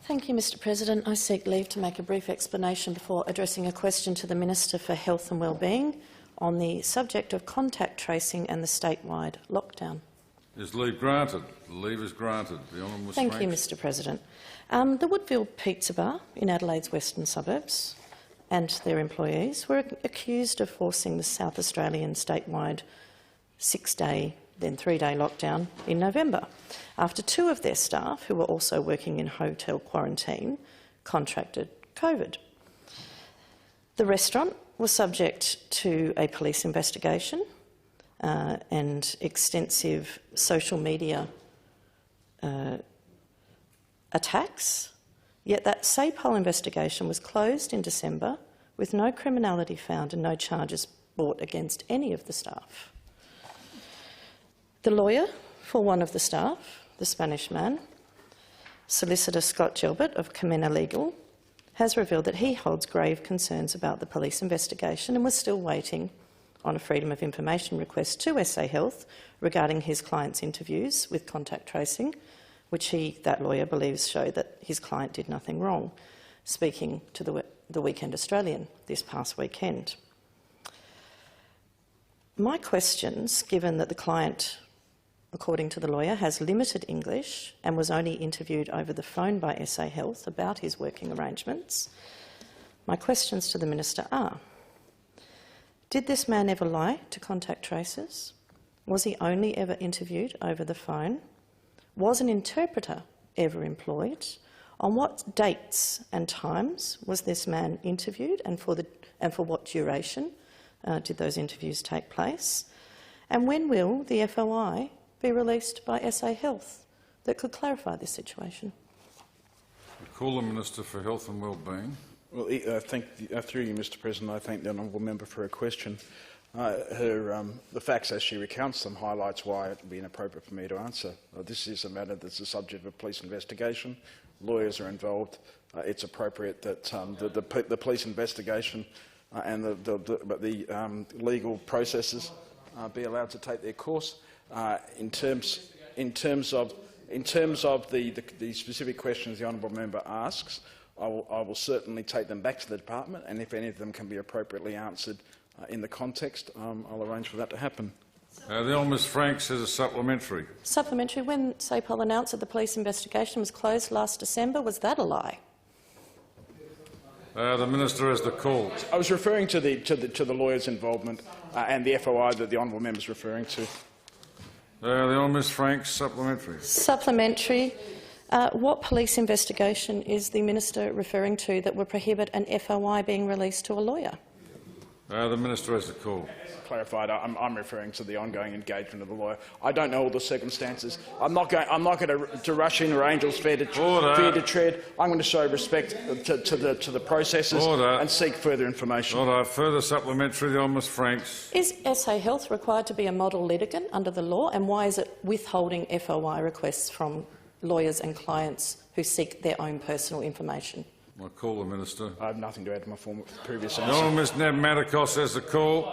Thank you, Mr President. I seek leave to make a brief explanation before addressing a question to the Minister for Health and Wellbeing on the subject of contact tracing and the statewide lockdown. Is leave granted? Leave is granted. The Honourable Ms. Thank you, Franks. Mr President. The Woodville Pizza Bar in Adelaide's western suburbs and their employees were accused of forcing the South Australian statewide 6-day, then 3-day lockdown in November, after 2 of their staff, who were also working in hotel quarantine, contracted COVID. The restaurant was subject to a police investigation and extensive social media attacks, yet that SAPOL investigation was closed in December with no criminality found and no charges brought against any of the staff. The lawyer for one of the staff, the Spanish man, Solicitor Scott Gilbert of Comena Legal, has revealed that he holds grave concerns about the police investigation and was still waiting on a Freedom of Information request to SA Health regarding his client's interviews with contact tracing, which that lawyer believes show that his client did nothing wrong, speaking to the Weekend Australian this past weekend. My questions, given that the client, according to the lawyer, has limited English and was only interviewed over the phone by SA Health about his working arrangements, my questions to the Minister are: did this man ever lie to contact tracers? Was he only ever interviewed over the phone? Was an interpreter ever employed? On what dates and times was this man interviewed, and for what duration did those interviews take place? And when will the FOI be released by SA Health that could clarify this situation? I call the Minister for Health and Wellbeing. Well, through you, Mr President, I thank the honourable member for her question. The facts as she recounts them highlights why it would be inappropriate for me to answer. This is a matter that's the subject of a police investigation. Lawyers are involved. It's appropriate that the police investigation and the legal processes be allowed to take their course. In terms of the specific questions the honourable member asks, I will certainly take them back to the department, and if any of them can be appropriately answered in the context, I'll arrange for that to happen. The Honourable Ms. Franks has a supplementary. Supplementary. When SAPOL announced that the police investigation was closed last December, was that a lie? The Minister has the call. I was referring to the lawyer's involvement and the FOI that the honourable member is referring to. The Honourable Ms. Franks, supplementary. Supplementary. What police investigation is the Minister referring to that would prohibit an FOI being released to a lawyer? The Minister has the call. Clarified. I'm referring to the ongoing engagement of the lawyer. I don't know all the circumstances. I'm not going to rush in or angels fear to tread. I'm going to show respect to the processes and seek further information. Further supplementary. The Honourable Ms. Franks. Is SA Health required to be a model litigant under the law, and why is it withholding FOI requests from lawyers and clients who seek their own personal information? I call the Minister. I have nothing to add to my previous answer. The Honourable Ms. Neb Matikos has the call.